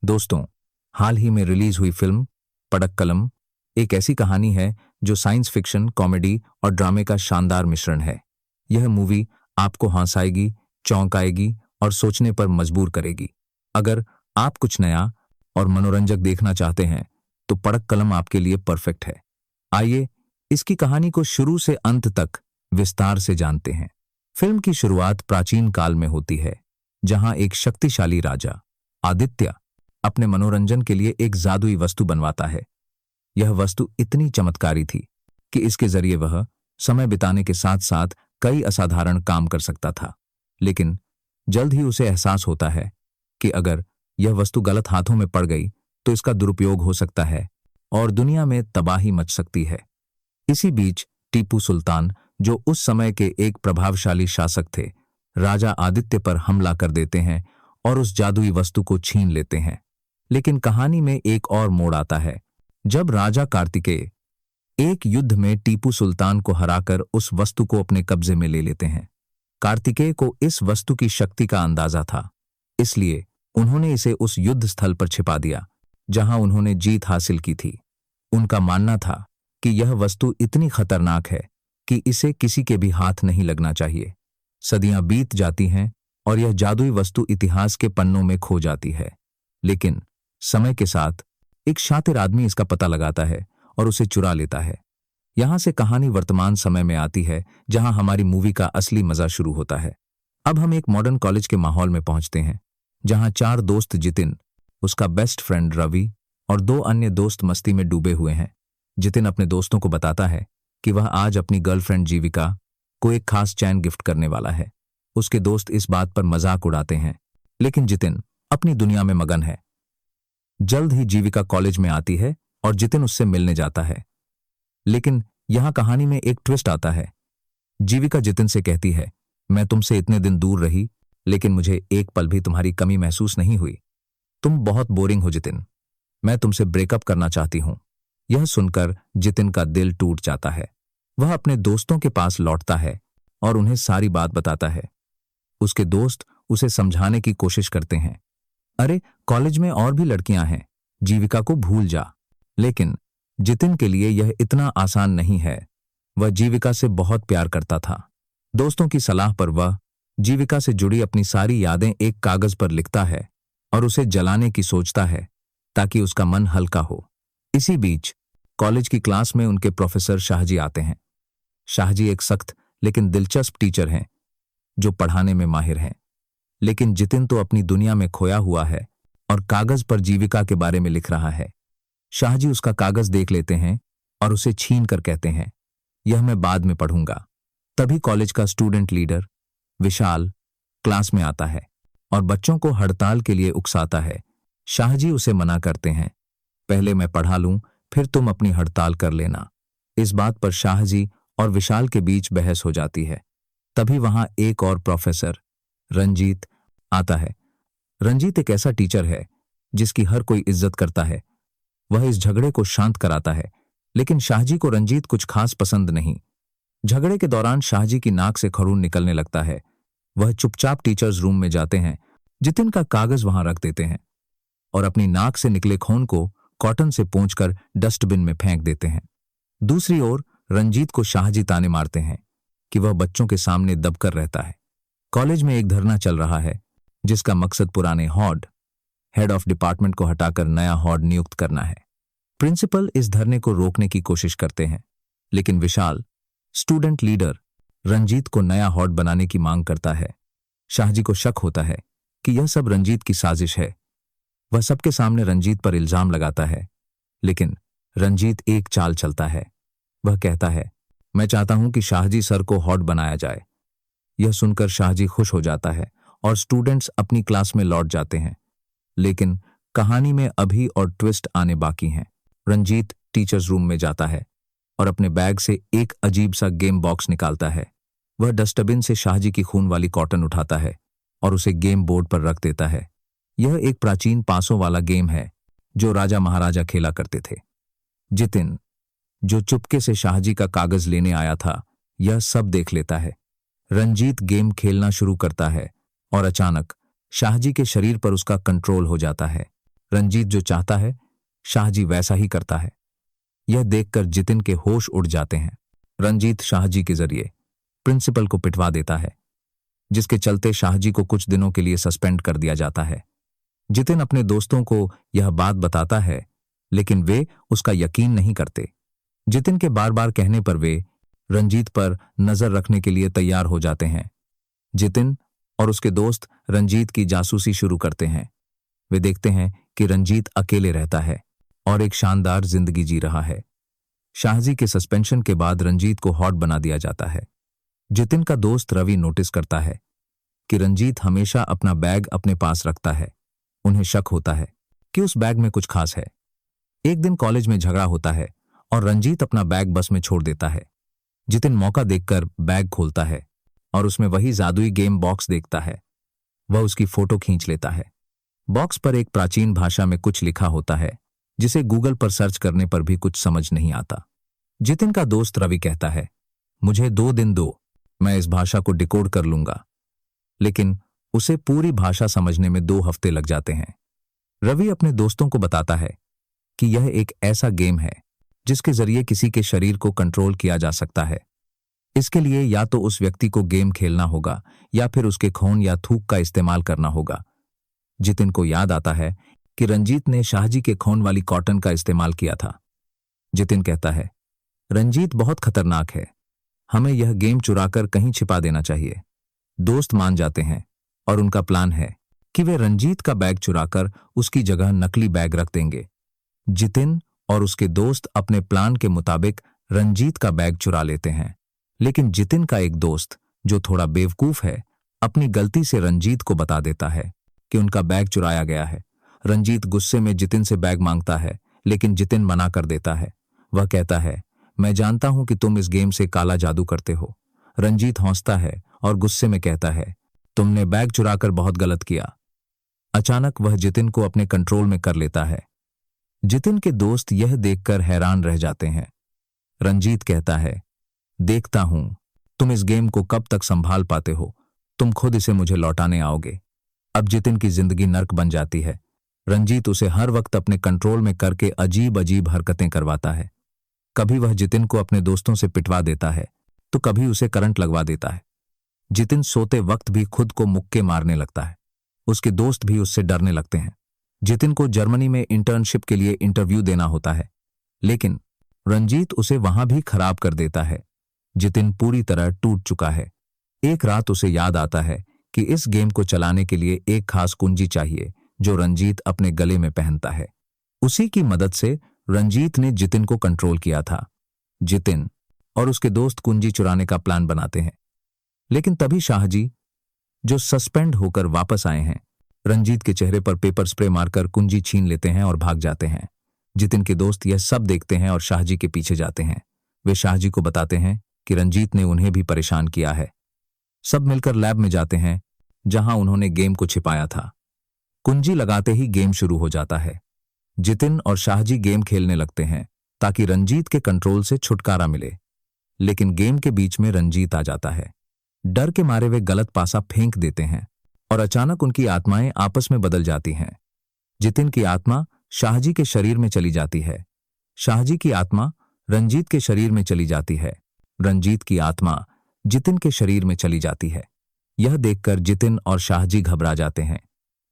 दोस्तों, हाल ही में रिलीज हुई फिल्म पड़क्कलम एक ऐसी कहानी है जो साइंस फिक्शन, कॉमेडी और ड्रामे का शानदार मिश्रण है। यह मूवी आपको हंसाएगी, चौंकाएगी और सोचने पर मजबूर करेगी। अगर आप कुछ नया और मनोरंजक देखना चाहते हैं तो पड़क्कलम आपके लिए परफेक्ट है। आइए इसकी कहानी को शुरू से अंत तक विस्तार से जानते हैं। फिल्म की शुरुआत प्राचीन काल में होती है, जहां एक शक्तिशाली राजा आदित्य अपने मनोरंजन के लिए एक जादुई वस्तु बनवाता है। यह वस्तु इतनी चमत्कारी थी कि इसके जरिए वह समय बिताने के साथ साथ कई असाधारण काम कर सकता था। लेकिन जल्द ही उसे एहसास होता है कि अगर यह वस्तु गलत हाथों में पड़ गई तो इसका दुरुपयोग हो सकता है और दुनिया में तबाही मच सकती है। इसी बीच टीपू सुल्तान, जो उस समय के एक प्रभावशाली शासक थे, राजा आदित्य पर हमला कर देते हैं और उस जादुई वस्तु को छीन लेते हैं। लेकिन कहानी में एक और मोड़ आता है जब राजा कार्तिकेय एक युद्ध में टीपू सुल्तान को हराकर उस वस्तु को अपने कब्जे में ले लेते हैं। कार्तिकेय को इस वस्तु की शक्ति का अंदाजा था, इसलिए उन्होंने इसे उस युद्ध स्थल पर छिपा दिया जहां उन्होंने जीत हासिल की थी। उनका मानना था कि यह वस्तु इतनी खतरनाक है कि इसे किसी के भी हाथ नहीं लगना चाहिए। सदियां बीत जाती हैं और यह जादुई वस्तु इतिहास के पन्नों में खो जाती है। लेकिन समय के साथ एक शातिर आदमी इसका पता लगाता है और उसे चुरा लेता है। यहां से कहानी वर्तमान समय में आती है, जहां हमारी मूवी का असली मजा शुरू होता है। अब हम एक मॉडर्न कॉलेज के माहौल में पहुंचते हैं, जहां चार दोस्त जितिन, उसका बेस्ट फ्रेंड रवि और दो अन्य दोस्त मस्ती में डूबे हुए हैं। जितिन अपने दोस्तों को बताता है कि वह आज अपनी गर्लफ्रेंड जीविका को एक खास चैन गिफ्ट करने वाला है। उसके दोस्त इस बात पर मजाक उड़ाते हैं, लेकिन जितिन अपनी दुनिया में मगन है। जल्द ही जीविका कॉलेज में आती है और जितिन उससे मिलने जाता है। लेकिन यहां कहानी में एक ट्विस्ट आता है। जीविका जितिन से कहती है, मैं तुमसे इतने दिन दूर रही, लेकिन मुझे एक पल भी तुम्हारी कमी महसूस नहीं हुई। तुम बहुत बोरिंग हो जितिन, मैं तुमसे ब्रेकअप करना चाहती हूं। यह सुनकर जितिन का दिल टूट जाता है। वह अपने दोस्तों के पास लौटता है और उन्हें सारी बात बताता है। उसके दोस्त उसे समझाने की कोशिश करते हैं, अरे कॉलेज में और भी लड़कियां हैं, जीविका को भूल जा। लेकिन जितिन के लिए यह इतना आसान नहीं है। वह जीविका से बहुत प्यार करता था। दोस्तों की सलाह पर वह जीविका से जुड़ी अपनी सारी यादें एक कागज पर लिखता है और उसे जलाने की सोचता है ताकि उसका मन हल्का हो। इसी बीच कॉलेज की क्लास में उनके प्रोफेसर शाहजी आते हैं। शाहजी एक सख्त लेकिन दिलचस्प टीचर हैं जो पढ़ाने में माहिर हैं। लेकिन जितिन तो अपनी दुनिया में खोया हुआ है और कागज पर जीविका के बारे में लिख रहा है। शाहजी उसका कागज देख लेते हैं और उसे छीन कर कहते हैं, यह मैं बाद में पढ़ूंगा। तभी कॉलेज का स्टूडेंट लीडर विशाल क्लास में आता है और बच्चों को हड़ताल के लिए उकसाता है। शाहजी उसे मना करते हैं, पहले मैं पढ़ा लूं, फिर तुम अपनी हड़ताल कर लेना। इस बात पर शाहजी और विशाल के बीच बहस हो जाती है। तभी वहां एक और प्रोफेसर रंजीत आता है। रंजीत एक ऐसा टीचर है जिसकी हर कोई इज्जत करता है। वह इस झगड़े को शांत कराता है, लेकिन शाहजी को रंजीत कुछ खास पसंद नहीं। झगड़े के दौरान शाहजी की नाक से खून निकलने लगता है। वह चुपचाप टीचर्स रूम में जाते हैं, जितिन का कागज वहां रख देते हैं और अपनी नाक से निकले खून को कॉटन से पोंछकर डस्टबिन में फेंक देते हैं। दूसरी ओर रंजीत को शाहजी ताने मारते हैं कि वह बच्चों के सामने दबकर रहता है। कॉलेज में एक धरना चल रहा है जिसका मकसद पुराने हेड ऑफ डिपार्टमेंट को हटाकर नया हॉड नियुक्त करना है। प्रिंसिपल इस धरने को रोकने की कोशिश करते हैं, लेकिन विशाल स्टूडेंट लीडर रंजीत को नया हॉड बनाने की मांग करता है। शाहजी को शक होता है कि यह सब रंजीत की साजिश है। वह सबके सामने रंजीत पर इल्जाम लगाता है, लेकिन रंजीत एक चाल चलता है। वह कहता है, मैं चाहता हूं कि शाहजी सर को हॉड बनाया जाए। यह सुनकर शाहजी खुश हो जाता है और स्टूडेंट्स अपनी क्लास में लौट जाते हैं। लेकिन कहानी में अभी और ट्विस्ट आने बाकी हैं। रंजीत टीचर्स रूम में जाता है और अपने बैग से एक अजीब सा गेम बॉक्स निकालता है। वह डस्टबिन से शाहजी की खून वाली कॉटन उठाता है और उसे गेम बोर्ड पर रख देता है। यह एक प्राचीन पासों वाला गेम है जो राजा महाराजा खेला करते थे। जितिन, जो चुपके से शाहजी का कागज लेने आया था, यह सब देख लेता है। रंजीत गेम खेलना शुरू करता है और अचानक शाहजी के शरीर पर उसका कंट्रोल हो जाता है। रंजीत जो चाहता है शाहजी वैसा ही करता है। यह देखकर जितिन के होश उड़ जाते हैं। रंजीत शाहजी के जरिए प्रिंसिपल को पिटवा देता है, जिसके चलते शाहजी को कुछ दिनों के लिए सस्पेंड कर दिया जाता है। जितिन अपने दोस्तों को यह बात बताता है, लेकिन वे उसका यकीन नहीं करते। जितिन के बार बार कहने पर वे रंजीत पर नजर रखने के लिए तैयार हो जाते हैं। जितिन और उसके दोस्त रंजीत की जासूसी शुरू करते हैं। वे देखते हैं कि रंजीत अकेले रहता है और एक शानदार जिंदगी जी रहा है। शाहजी के सस्पेंशन के बाद रंजीत को हॉट बना दिया जाता है। जितिन का दोस्त रवि नोटिस करता है कि रंजीत हमेशा अपना बैग अपने पास रखता है। उन्हें शक होता है कि उस बैग में कुछ खास है। एक दिन कॉलेज में झगड़ा होता है और रंजीत अपना बैग बस में छोड़ देता है। जितिन मौका देखकर बैग खोलता है और उसमें वही जादुई गेम बॉक्स देखता है। वह उसकी फोटो खींच लेता है। बॉक्स पर एक प्राचीन भाषा में कुछ लिखा होता है, जिसे गूगल पर सर्च करने पर भी कुछ समझ नहीं आता। जितिन का दोस्त रवि कहता है, मुझे 2 दिन दो, मैं इस भाषा को डिकोड कर लूंगा। लेकिन उसे पूरी भाषा समझने में 2 हफ्ते लग जाते हैं। रवि अपने दोस्तों को बताता है कि यह एक ऐसा गेम है जिसके जरिए किसी के शरीर को कंट्रोल किया जा सकता है। इसके लिए या तो उस व्यक्ति को गेम खेलना होगा या फिर उसके खून या थूक का इस्तेमाल करना होगा। जितिन को याद आता है कि रंजीत ने शाहजी के खून वाली कॉटन का इस्तेमाल किया था। जितिन कहता है, रंजीत बहुत खतरनाक है, हमें यह गेम चुराकर कहीं छिपा देना चाहिए। दोस्त मान जाते हैं और उनका प्लान है कि वे रंजीत का बैग चुराकर उसकी जगह नकली बैग रख देंगे। जितिन और उसके दोस्त अपने प्लान के मुताबिक रंजीत का बैग चुरा लेते हैं, लेकिन जितिन का एक दोस्त जो थोड़ा बेवकूफ है अपनी गलती से रंजीत को बता देता है कि उनका बैग चुराया गया है। रंजीत गुस्से में जितिन से बैग मांगता है, लेकिन जितिन मना कर देता है। वह कहता है, मैं जानता हूं कि तुम इस गेम से काला जादू करते हो। रंजीत हंसता है और गुस्से में कहता है, तुमने बैग चुराकर बहुत गलत किया। अचानक वह जितिन को अपने कंट्रोल में कर लेता है। जितिन के दोस्त यह देखकर हैरान रह जाते हैं। रंजीत कहता है, देखता हूं तुम इस गेम को कब तक संभाल पाते हो, तुम खुद इसे मुझे लौटाने आओगे। अब जितिन की जिंदगी नर्क बन जाती है। रंजीत उसे हर वक्त अपने कंट्रोल में करके अजीब अजीब हरकतें करवाता है। कभी वह जितिन को अपने दोस्तों से पिटवा देता है तो कभी उसे करंट लगवा देता है। जितिन सोते वक्त भी खुद को मुक्के मारने लगता है। उसके दोस्त भी उससे डरने लगते हैं। जितिन को जर्मनी में इंटर्नशिप के लिए इंटरव्यू देना होता है, लेकिन रंजीत उसे वहां भी खराब कर देता है। जितिन पूरी तरह टूट चुका है। एक रात उसे याद आता है कि इस गेम को चलाने के लिए एक खास कुंजी चाहिए जो रंजीत अपने गले में पहनता है। उसी की मदद से रंजीत ने जितिन को कंट्रोल किया था। जितिन और उसके दोस्त कुंजी चुराने का प्लान बनाते हैं, लेकिन तभी शाहजी, जो सस्पेंड होकर वापस आए हैं, रंजीत के चेहरे पर पेपर स्प्रे मारकर कुंजी छीन लेते हैं और भाग जाते हैं। जितिन के दोस्त यह सब देखते हैं और शाहजी के पीछे जाते हैं। वे शाहजी को बताते हैं कि रंजीत ने उन्हें भी परेशान किया है। सब मिलकर लैब में जाते हैं जहां उन्होंने गेम को छिपाया था। कुंजी लगाते ही गेम शुरू हो जाता है। जितिन और शाहजी गेम खेलने लगते हैं ताकि रंजीत के कंट्रोल से छुटकारा मिले, लेकिन गेम के बीच में रंजीत आ जाता है। डर के मारे वे गलत पासा फेंक देते हैं और अचानक उनकी आत्माएं आपस में बदल जाती हैं। जितिन की आत्मा शाहजी के शरीर में चली जाती है। शाहजी की आत्मा रंजीत के शरीर में चली जाती है। रंजीत की आत्मा जितिन के शरीर में चली जाती है। यह देखकर जितिन और शाहजी घबरा जाते हैं,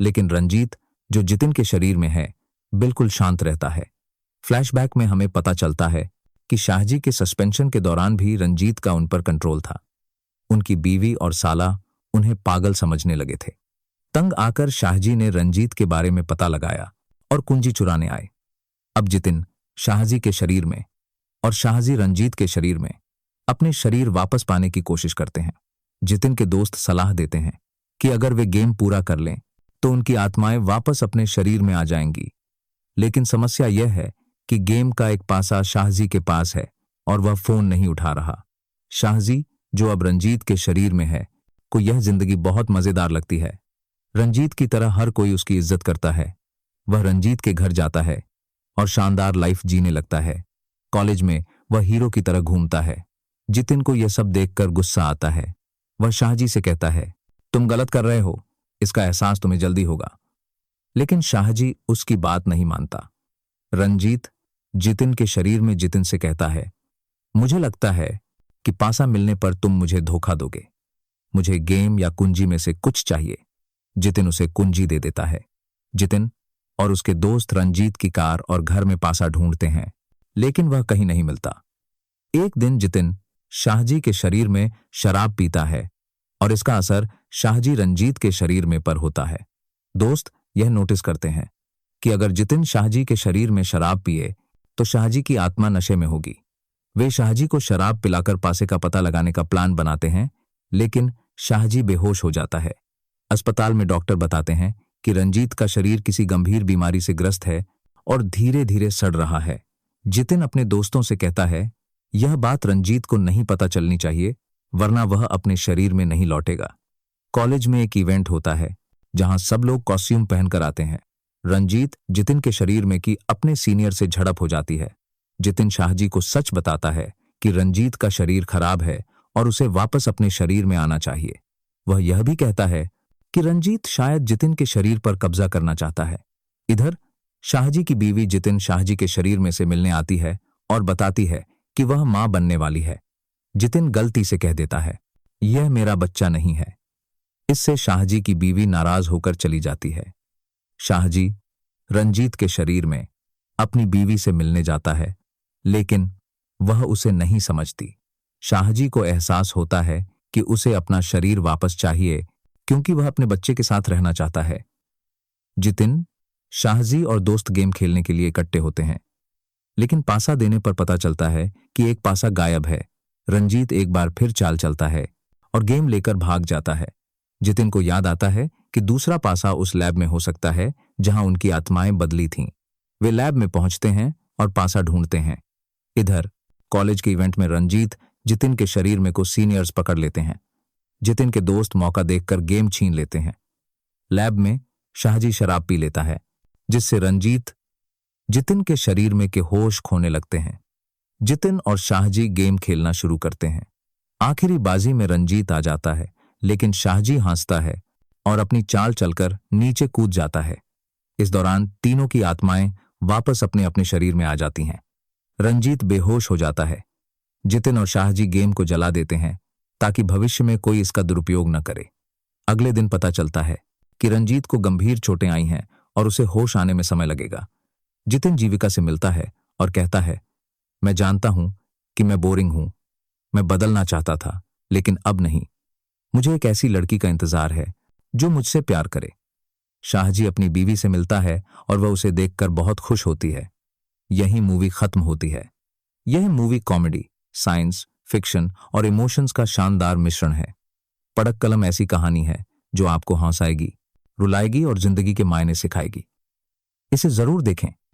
लेकिन रंजीत, जो जितिन के शरीर में है, बिल्कुल शांत रहता है। फ्लैशबैक में हमें पता चलता है कि शाहजी के सस्पेंशन के दौरान भी रंजीत का उन पर कंट्रोल था। उनकी बीवी और साला उन्हें पागल समझने लगे थे। तंग आकर शाहजी ने रंजीत के बारे में पता लगाया और कुंजी चुराने आए। अब जितिन शाहजी के शरीर में और शाहजी रंजीत के शरीर में अपने शरीर वापस पाने की कोशिश करते हैं। जितिन के दोस्त सलाह देते हैं कि अगर वे गेम पूरा कर लें तो उनकी आत्माएं वापस अपने शरीर में आ जाएंगी, लेकिन समस्या यह है कि गेम का एक पासा शाहजी के पास है और वह फोन नहीं उठा रहा। शाहजी, जो अब रंजीत के शरीर में है, को यह जिंदगी बहुत मजेदार लगती है। रंजीत की तरह हर कोई उसकी इज्जत करता है। वह रंजीत के घर जाता है और शानदार लाइफ जीने लगता है। कॉलेज में वह हीरो की तरह घूमता है। जितिन को यह सब देखकर गुस्सा आता है। वह शाहजी से कहता है, तुम गलत कर रहे हो, इसका एहसास तुम्हें जल्दी होगा। लेकिन शाहजी उसकी बात नहीं मानता। रंजीत जितिन के शरीर में जितिन से कहता है, मुझे लगता है कि पासा मिलने पर तुम मुझे धोखा दोगे। मुझे गेम या कुंजी में से कुछ चाहिए। जितिन उसे कुंजी दे देता है। जितिन और उसके दोस्त रंजीत की कार और घर में पासा ढूंढते हैं, लेकिन वह कहीं नहीं मिलता। एक दिन जितिन शाहजी के शरीर में शराब पीता है और इसका असर शाहजी रंजीत के शरीर में पर होता है। दोस्त यह नोटिस करते हैं कि अगर जितिन शाहजी के शरीर में शराब पिए तो शाहजी की आत्मा नशे में होगी। वे शाहजी को शराब पिलाकर पासे का पता लगाने का प्लान बनाते हैं, लेकिन शाहजी बेहोश हो जाता है। अस्पताल में डॉक्टर बताते हैं कि रंजीत का शरीर किसी गंभीर बीमारी से ग्रस्त है और धीरे धीरे सड़ रहा है। जितिन अपने दोस्तों से कहता है, यह बात रंजीत को नहीं पता चलनी चाहिए, वरना वह अपने शरीर में नहीं लौटेगा। कॉलेज में एक इवेंट होता है जहां सब लोग कॉस्ट्यूम पहनकर आते हैं। रंजीत जितिन के शरीर में की अपने सीनियर से झड़प हो जाती है। जितिन शाहजी को सच बताता है कि रंजीत का शरीर खराब है और उसे वापस अपने शरीर में आना चाहिए। वह यह भी कहता है कि रंजीत शायद जितिन के शरीर पर कब्जा करना चाहता है। इधर शाहजी की बीवी जितिन शाहजी के शरीर में से मिलने आती है और बताती है कि वह मां बनने वाली है। जितिन गलती से कह देता है, यह मेरा बच्चा नहीं है। इससे शाहजी की बीवी नाराज होकर चली जाती है। शाहजी रंजीत के शरीर में अपनी बीवी से मिलने जाता है, लेकिन वह उसे नहीं समझती। शाहजी को एहसास होता है कि उसे अपना शरीर वापस चाहिए, क्योंकि वह अपने बच्चे के साथ रहना चाहता है। जितिन, शाहजी और दोस्त गेम खेलने के लिए इकट्ठे होते हैं, लेकिन पासा देने पर पता चलता है कि एक पासा गायब है। रंजीत एक बार फिर चाल चलता है और गेम लेकर भाग जाता है। जितिन को याद आता है कि दूसरा पासा उस लैब में हो सकता है जहां उनकी आत्माएं बदली थीं। वे लैब में पहुंचते हैं और पासा ढूंढते हैं। इधर कॉलेज के इवेंट में रंजीत जितिन के शरीर में कुछ सीनियर्स पकड़ लेते हैं। जितिन के दोस्त मौका देखकर गेम छीन लेते हैं। लैब में शाहजी शराब पी लेता है, जिससे रंजीत जितिन के शरीर में के होश खोने लगते हैं। जितिन और शाहजी गेम खेलना शुरू करते हैं। आखिरी बाजी में रंजीत आ जाता है, लेकिन शाहजी हंसता है और अपनी चाल चलकर नीचे कूद जाता है। इस दौरान तीनों की आत्माएं वापस अपने अपने शरीर में आ जाती हैं। रंजीत बेहोश हो जाता है। जितिन और शाहजी गेम को जला देते हैं ताकि भविष्य में कोई इसका दुरुपयोग न करे। अगले दिन पता चलता है कि रंजीत को गंभीर चोटें आई हैं और उसे होश आने में समय लगेगा। जितिन जीविका से मिलता है और कहता है, मैं जानता हूं कि मैं बोरिंग हूं, मैं बदलना चाहता था, लेकिन अब नहीं। मुझे एक ऐसी लड़की का इंतजार है जो मुझसे प्यार करे। शाहजी अपनी बीवी से मिलता है और वह उसे देखकर बहुत खुश होती है। यही मूवी खत्म होती है। यह मूवी कॉमेडी, साइंस फिक्शन और इमोशंस का शानदार मिश्रण है। पड़क्कलम ऐसी कहानी है जो आपको हंसाएगी, रुलाएगी और जिंदगी के मायने सिखाएगी। इसे जरूर देखें।